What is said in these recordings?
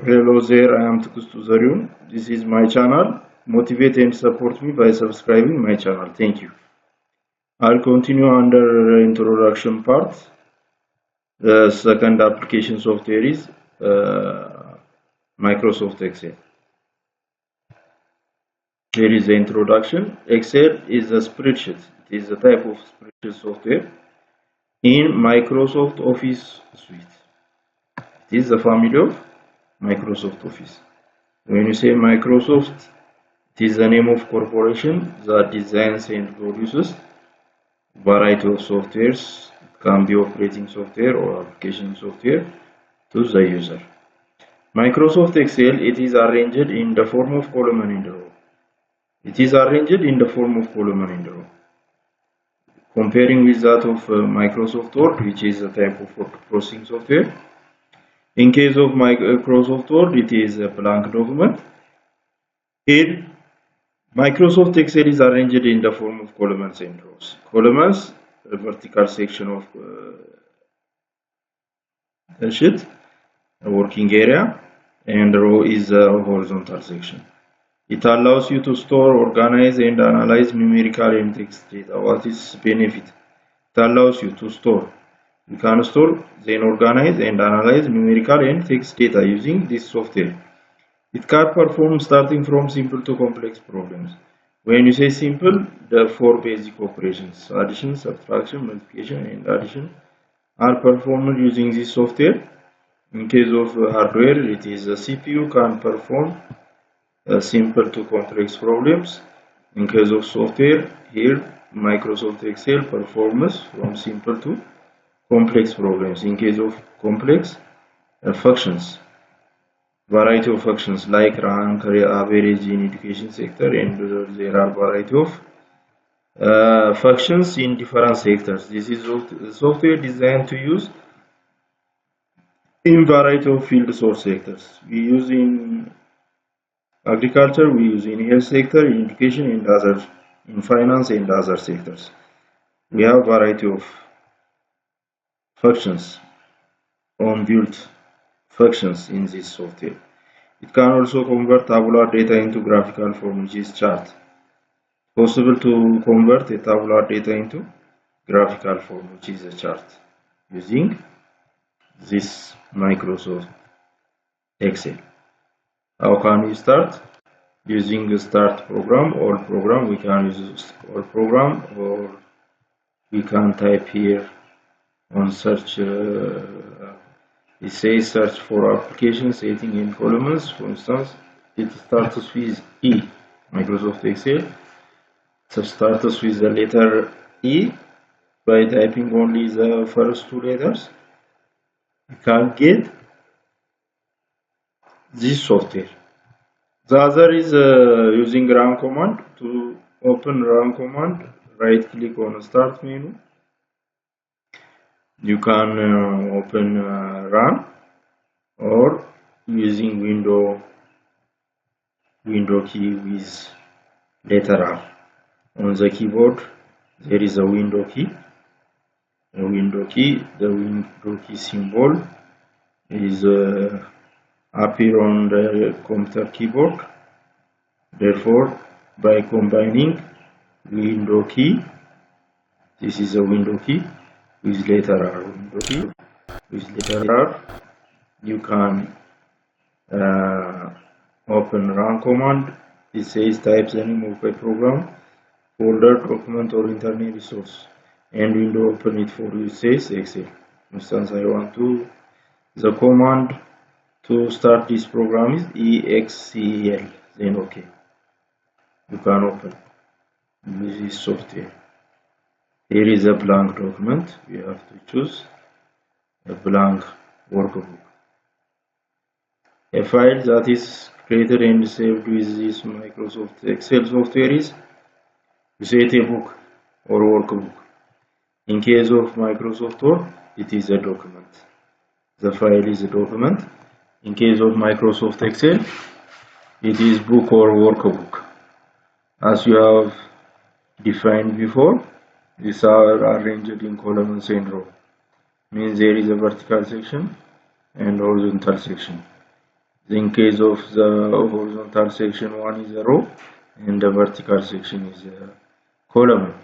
Hello there, I am Tukustu Zariun. This is my channel. Motivate and support me by subscribing my channel. Thank you. I'll continue under introduction part. The second application software is Microsoft Excel. Here is the introduction. Excel is a spreadsheet. It is a type of spreadsheet software in Microsoft Office suite. It is the family of Microsoft Office. When you say Microsoft, it is the name of corporation that designs and produces variety of softwares. It can be operating software or application software to the user. Microsoft Excel, it is arranged in the form of column and row. It is arranged in the form of column and row. Comparing with that of Microsoft Word, which is a type of word processing software. In case of Microsoft Word, it is a blank document. Here, Microsoft Excel is arranged in the form of columns and rows. Columns, a vertical section of the sheet, a working area, and row is a horizontal section. It allows you to store, organize, and analyze numerical and text data. What is benefit? It allows you to store. You can store, then organize and analyze numerical and text data using this software. It can perform starting from simple to complex problems. When you say simple, the four basic operations, addition, subtraction, multiplication, and addition, are performed using this software. In case of hardware, it is a CPU can perform simple to complex problems. In case of software, here Microsoft Excel performs from simple to complex problems. In case of complex, functions, variety of functions like rank, average in education sector, and there are variety of functions in different sectors. This is software designed to use in variety of fields or sectors. We use in agriculture, we use in health sector, in education, and other, in finance and other sectors. We have variety of functions, on-built functions in this software. It can also convert tabular data into graphical form, which is chart. Possible to convert a tabular data into graphical form, which is a chart, using this Microsoft Excel. How can we start? Using the start program, all program, we can use all program, or we can type here on search, it says search for application setting in columns. For instance, it starts with E, Microsoft Excel. It starts with the letter E by typing only the first two letters. You can get this software. The other is using run command. To open run command, right click on start menu. You can open run, or using window key with letter R. On the keyboard there is a window key. The window key symbol is appear on the computer keyboard. Therefore, by combining window key, this is a window key with letter R, window key with letter R, you can open run command. It says type the name of a program, folder, document, or internet resource, and window open it for you. It says Excel. For instance, I want to, the command to start this program is EXCL, then OK. You can open this software. Here is a blank document. We have to choose a blank workbook. A file that is created and saved with this Microsoft Excel software is, we say, a book or workbook. In case of Microsoft Word, it is a document. The file is a document. In case of Microsoft Excel, it is book or workbook. As you have defined before, these are arranged in columns and rows. Means there is a vertical section and horizontal section. In case of the horizontal section, one is a row and the vertical section is a column.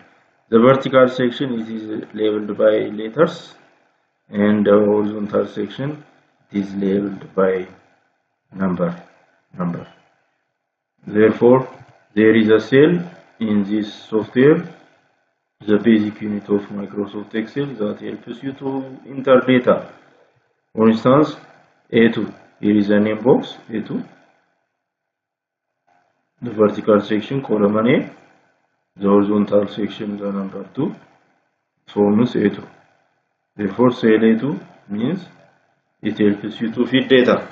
The vertical section it is labeled by letters and the horizontal section is labeled by number. Therefore, there is a cell in this software, the basic unit of Microsoft Excel, that helps you to enter data. For instance, A2. Here is a name box, A2. The vertical section, column A. The horizontal section, the number 2, forms A2. Therefore, cell A2 means it helps you to feed data.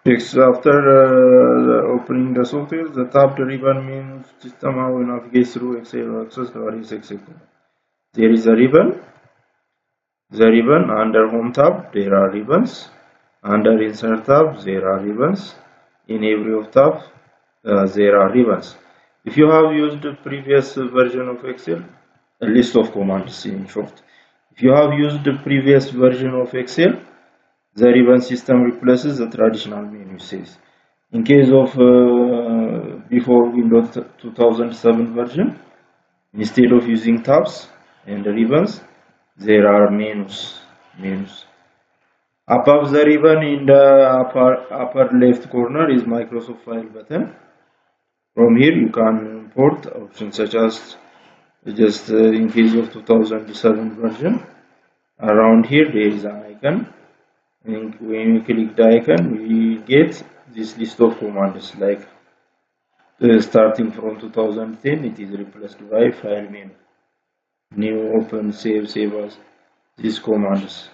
Next, after opening the software, the tabbed ribbon means system how we navigate through Excel or access the various Excel. There is a ribbon. The ribbon under Home tab, there are ribbons. Under Insert tab, there are ribbons. In every of tab, there are ribbons. If you have used the previous version of Excel, a list of commands in short. If you have used the previous version of Excel, the ribbon system replaces the traditional menu says. In case of before Windows 2007 version, instead of using tabs and ribbons, there are menus. Above the ribbon in the upper left corner is Microsoft File button. From here you can import options such as just in case of 2007 version. Around here there is an icon. And when we click the icon, we get this list of commands like starting from 2010, it is replaced by file menu. New, open, save as. These commands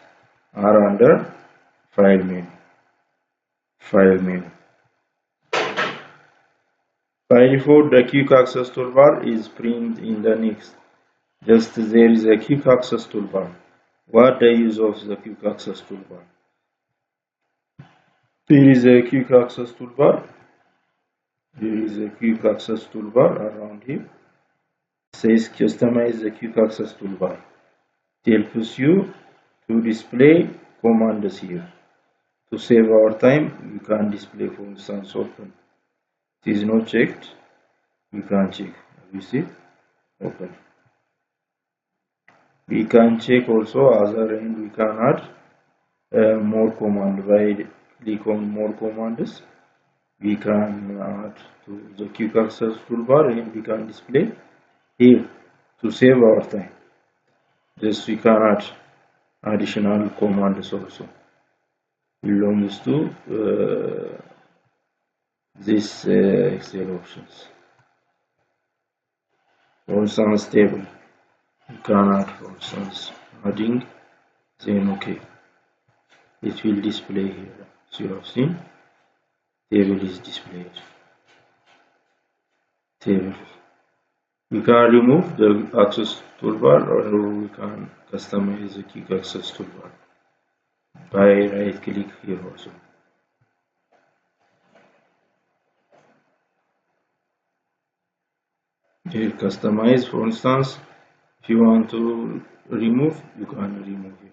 are under file menu. By default, the quick access toolbar is printed in the next. Just there is a quick access toolbar. What the use of the quick access toolbar? There is a quick access toolbar. Around here. It says customize the quick access toolbar. It helps you to display commands here. To save our time, we can display for instance open. It is not checked. We can check. We see open. We can check also other and we can add more command. By click on more commands, we can add to the quick access toolbar and we can display here to save our time. Just we can add additional commands also belongs to this Excel options. For instance table, you can add for instance adding, then okay, it will display here. So you have seen table is displayed. Table. We can remove the access toolbar or we can customize the quick access toolbar by right click here also. Here customize, for instance, if you want to remove, you can remove it.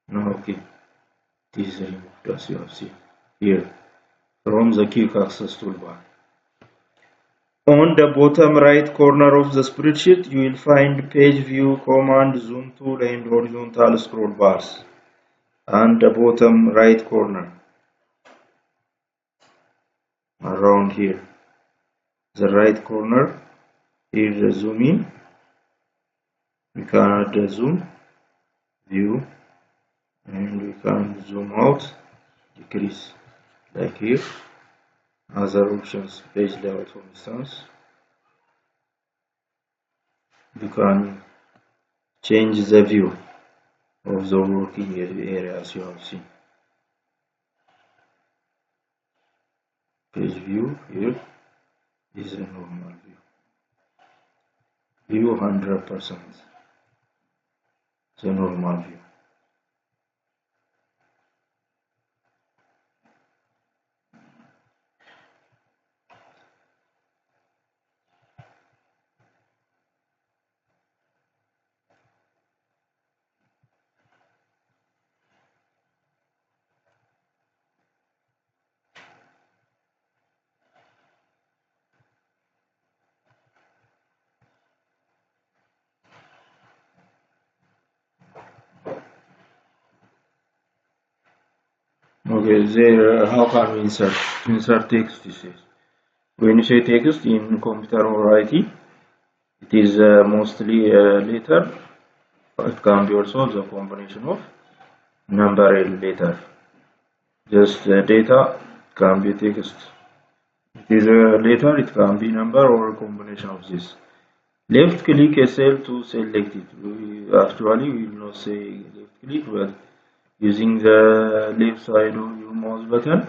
Now okay, this is removed as you have seen here from the quick access toolbar. On the bottom right corner of the spreadsheet, you will find page view command, zoom tool and horizontal scroll bars. And the bottom right corner, around here, the right corner, here the zoom in, we can add the zoom, view, and we can zoom out, decrease, like here. Other options, page layout for instance, you can change the view of the working area as you have seen. Page view here is a normal view. View 100%, the normal view. Okay, there, how can we insert text? This is when you say text in computer or IT, it is mostly a letter. It can be also the combination of number and letter. Just data can be text. It is a letter. It can be number or a combination of this. Left click a cell to select it. Actually we will not say left click, but using the left side of your mouse button,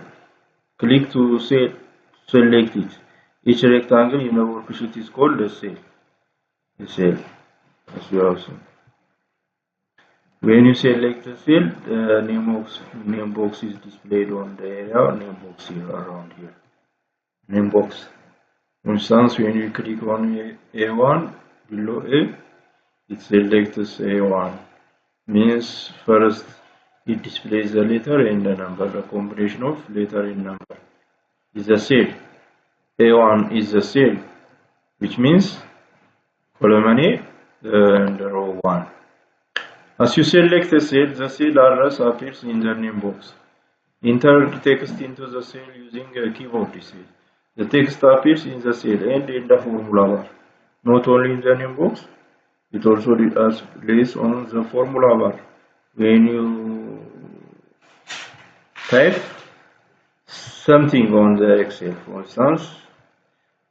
click to select it. Each rectangle in the worksheet is called a cell. A cell, as you have seen. When you select the cell, the name box is displayed on the area name box here around here. Name box. For instance, when you click on A1 below A, it selects A1. Means first it displays the letter and the number. The combination of letter and number is the cell. A1 is the cell, which means column A and row 1. As you select the cell address appears in the name box. Enter the text into the cell using a keyboard cell. The text appears in the cell and in the formula bar. Not only in the name box, it also displays on the formula bar. When you type something on the Excel, for instance,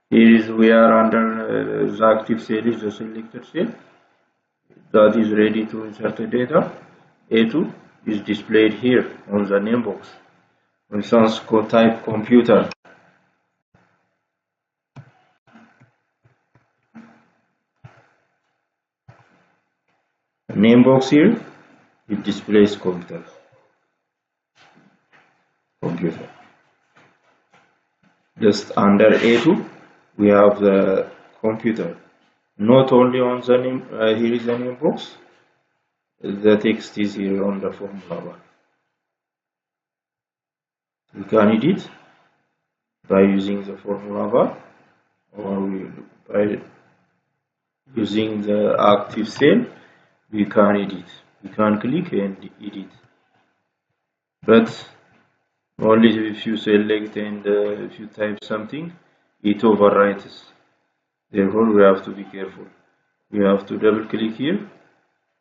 here is we are under the active cell is the selected cell that is ready to insert the data. A2 is displayed here on the name box. For instance, type computer. Name box here, it displays computer. Just under A2, we have the computer. Not only on the name, here is the name box, the text is here on the formula bar. We can edit by using the formula bar or by using the active cell. We can edit. We can click and edit. But only if you select and if you type something, it overwrites. Therefore, we have to be careful. We have to double click here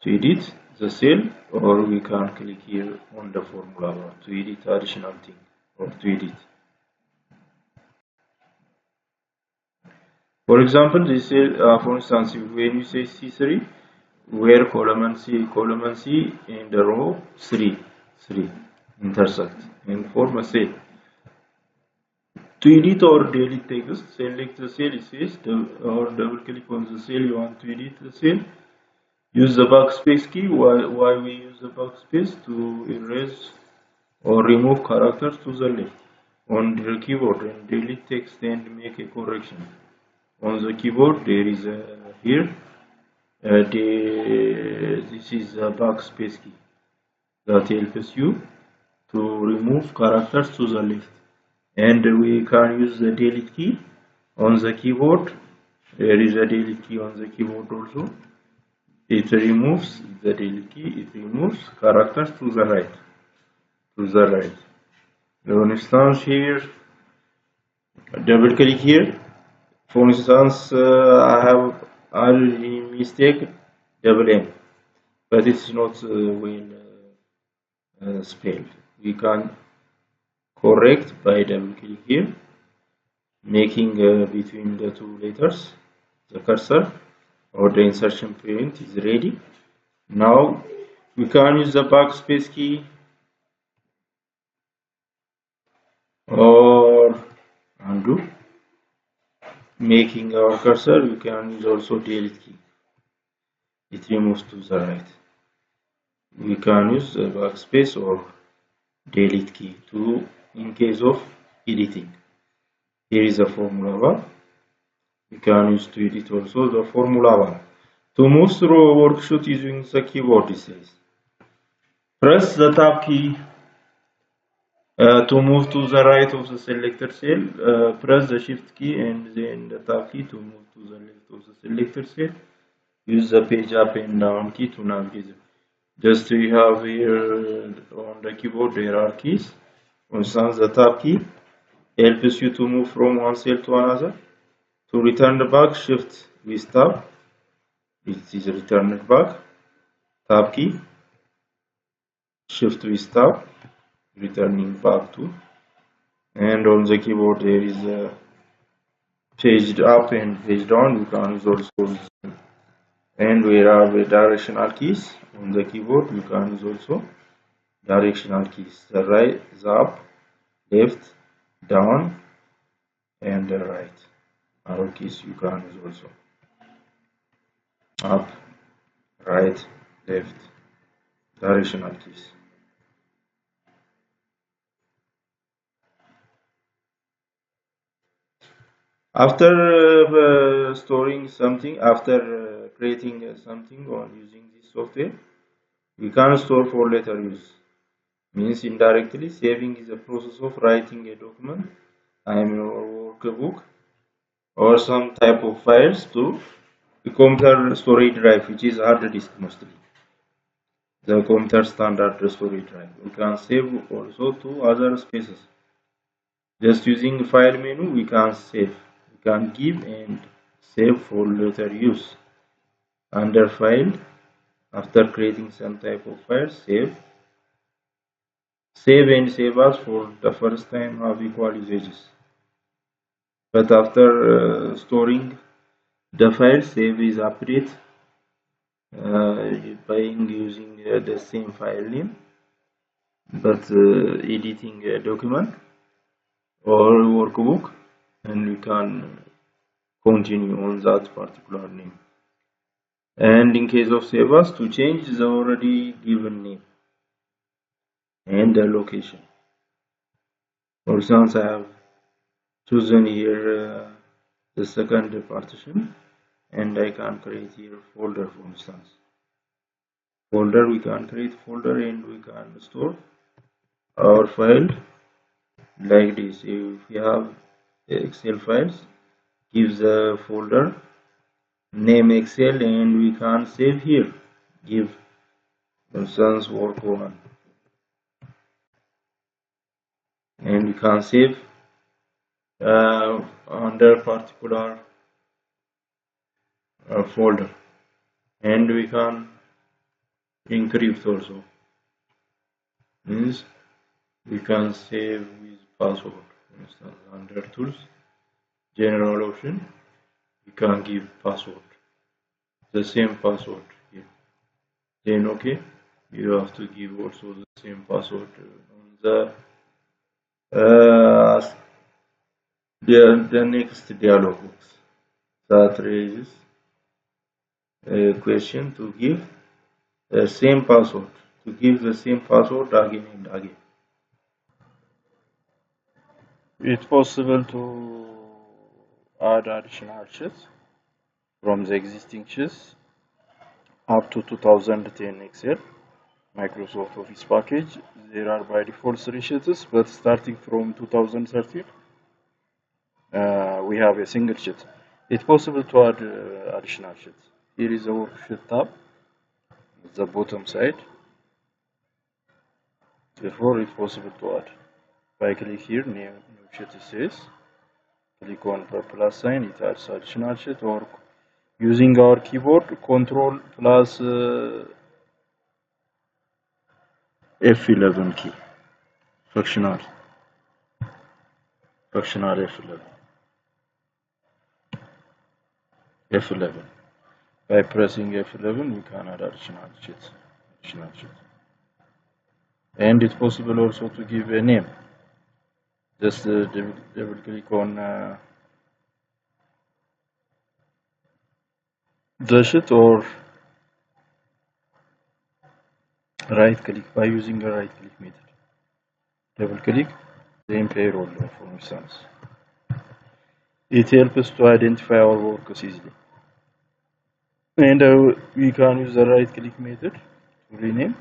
to edit the cell, or we can click here on the formula bar to edit additional thing or to edit. For example, this cell, for instance, when you say C3, where column C and the row 3 intersect and form a cell. To edit or delete text, select the cell it says, or double click on the cell you want to edit the cell. Use the backspace key. Why we use the backspace? To erase or remove characters to the left on the keyboard and delete text and make a correction. On the keyboard there is a here this is a backspace key that helps you to remove characters to the left, and we can use the delete key on the keyboard. There is a delete key on the keyboard also. It removes the delete key, it removes characters to the right. For instance, here double click here. For instance, I have already mistake double M, but it's not well spelled. We can correct by double click here, making between the two letters the cursor or the insertion point is ready. Now we can use the backspace key or undo. Making our cursor, we can use also delete key. It removes to the right. We can use the backspace or delete key to in case of editing. Here is a formula bar. We can use to edit also the formula bar. To move through a worksheet using the keyboard, it says. Press the tab key to move to the right of the selected cell. Press the shift key and then the tab key to move to the left of the selected cell. Use the page up and down key to navigate. Just we have here on the keyboard there are keys. For instance, the tab key helps you to move from one cell to another. To return back, shift with tab. It is returned back. Tab key. Shift with tab. Returning back to. And on the keyboard there is a page up and page down. You can use also. And where are the directional keys on the keyboard? You can use also directional keys. The right, the up, left, down, and the right arrow keys you can use also. Up, right, left, directional keys. After storing something, after creating something or using this software, we can store for later use. Means indirectly, saving is a process of writing a document, your workbook, or some type of files to the computer storage drive, which is hard disk mostly. The computer standard storage drive. We can save also to other spaces. Just using file menu, we can save. We can give and save for later use. Under file, after creating some type of file, save. Save and save as for the first time have equal usages. But after storing the file, save is update by using the same file name, but editing a document or workbook, and we can continue on that particular name. And in case of save as, to change the already given name and the location. For instance, I have chosen here the second partition, and I can create here folder. For instance, folder, we can create folder and we can store our file like this. If we have Excel files, give the folder name Excel and we can save here. Give, for instance, work 1, and we can save under particular folder, and we can encrypt also. Means we can save with password. For instance, under tools, general option, we can give password, the same password here. Then okay, you have to give also the same password on the next dialog box that raises a question to give the same password, to give the same password again and again. It's possible to add additional sheets from the existing sheets up to 2010 Excel Microsoft Office package. There are by default 3 sheets, but starting from 2013 we have a single sheet. It's possible to add additional sheets. Here is the worksheet tab at the bottom side. Therefore, it's possible to add. If I click here, new sheet says, click on the plus sign, it adds additional sheet, or using our keyboard, Control plus F11 key, functional F11. By pressing F11, we can add additional sheets. And it's possible also to give a name. Just double click on the sheet, or right click by using a right click method. Double click, same payroll, for instance. It helps to identify our workers easily. And we can use the right click method to rename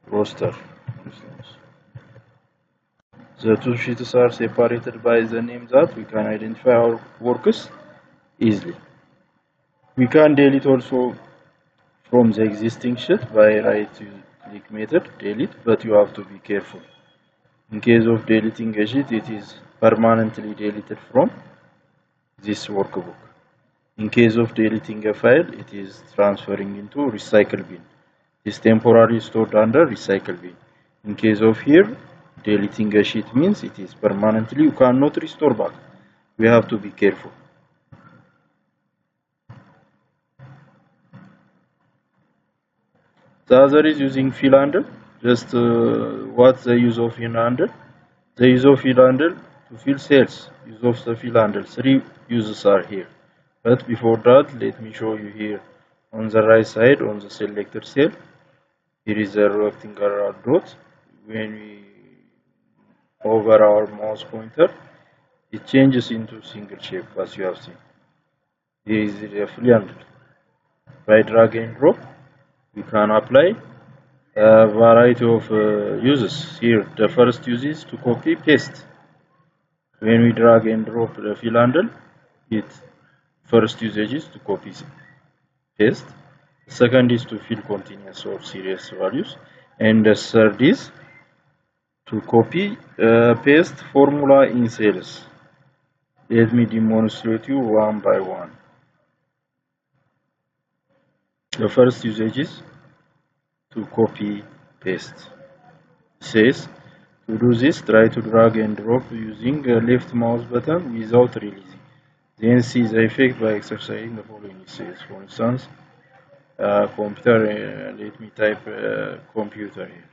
roster, for instance. The two sheets are separated by the name that we can identify our workers easily. We can delete also from the existing sheet by right click method, delete, but you have to be careful. In case of deleting a sheet, it is permanently deleted from this workbook. In case of deleting a file, it is transferring into recycle bin. It is temporarily stored under recycle bin. In case of here, deleting a sheet means it is permanently, you cannot restore back. We have to be careful. The other is using fill handle. Just what's the use of fill handle? The use of fill handle to fill cells. Use of the fill handle. 3 uses are here. But before that, let me show you here on the right side on the selected cell. Here is a rectangular dot. When we hover our mouse pointer, it changes into single shape as you have seen. Here is the fill handle. By drag and drop, we can apply a variety of uses. Here, the first use is to copy paste. When we drag and drop the fill handle, its first usage is to copy paste. The second is to fill continuous or series values, and the third is to copy paste formula in cells. Let me demonstrate you one by one. The first usage is to copy paste. It says to do this, try to drag and drop using a left mouse button without releasing. Then see the effect by exercising the following. It says, for instance, computer. Let me type computer here.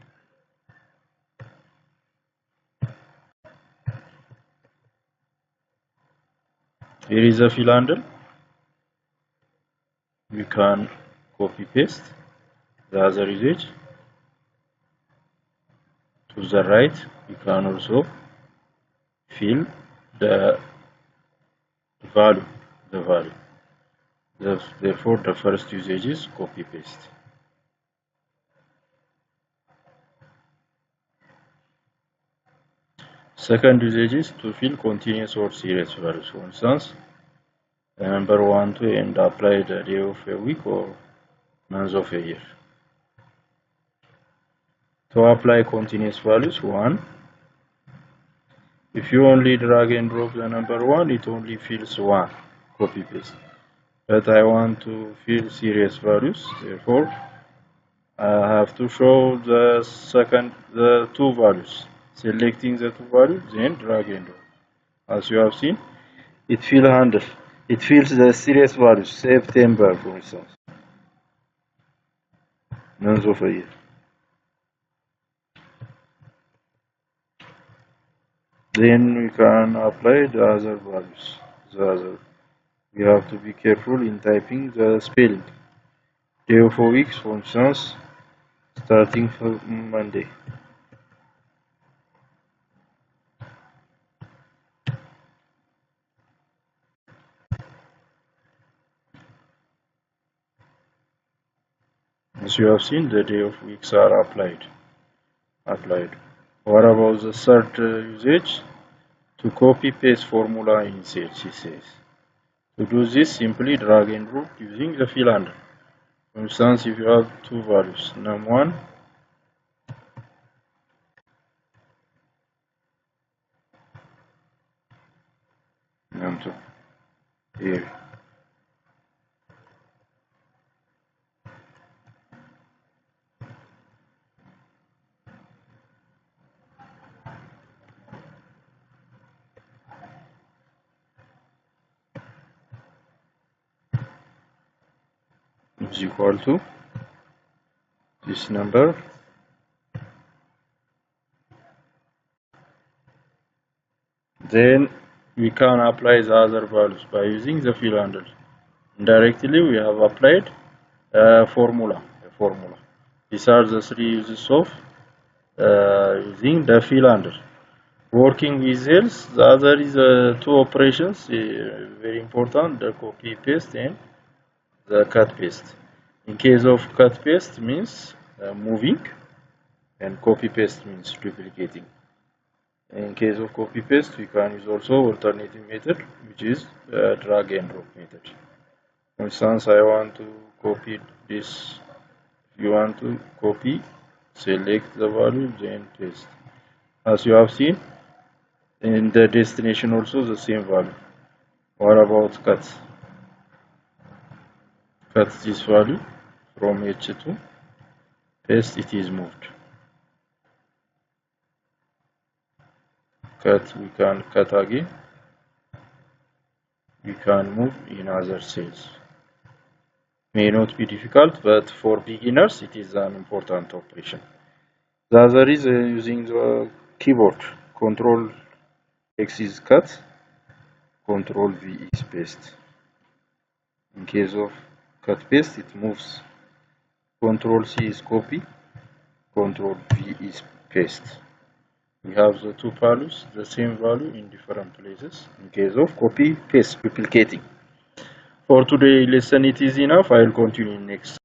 Here is a fill handle. We can copy paste. The other usage. To the right, we can also fill the value. Therefore, the first usage is copy paste. Second usage is to fill continuous or series values. For instance, the number 1 to and apply the day of a week or month of a year. To apply continuous values, 1. If you only drag and drop the number 1, it only fills 1. Copy paste. But I want to fill series values, therefore I have to show the 2 values. Selecting the 2 values, then drag and drop. As you have seen, it fills the series values. September, for instance, month of a year. Then we can apply the other values. We have to be careful in typing the spelling. Day of a week, for instance, starting from Monday. As you have seen, the day of weeks are applied. What about the third usage? To copy paste formula in cells, it says. To do this, simply drag and drop using the fill handle. For instance, if you have 2 values, num1 num2, here. Is equal to this number. Then we can apply the other values by using the fill handle. Indirectly, we have applied a formula. These are the 3 uses of using the fill handle. Working with cells, the other is 2 operations, very important, the copy paste and the cut paste. In case of cut paste means moving, and copy paste means duplicating. In case of copy paste, we can use also alternative method, which is drag and drop method. For instance, I want to copy this. If you want to copy, select the value, then paste. As you have seen, in the destination also the same value. What about cut? Cut this value from H2, paste, it is moved. Cut, we can cut again. We can move in other cells. May not be difficult, but for beginners it is an important operation. The other is using the keyboard. Control X is cut, Control V is paste. In case of cut paste, it moves. Control C is copy, Control V is paste. We have the two values, the same value in different places. In case of copy paste, duplicating. For today's lesson, it is enough. I will continue next.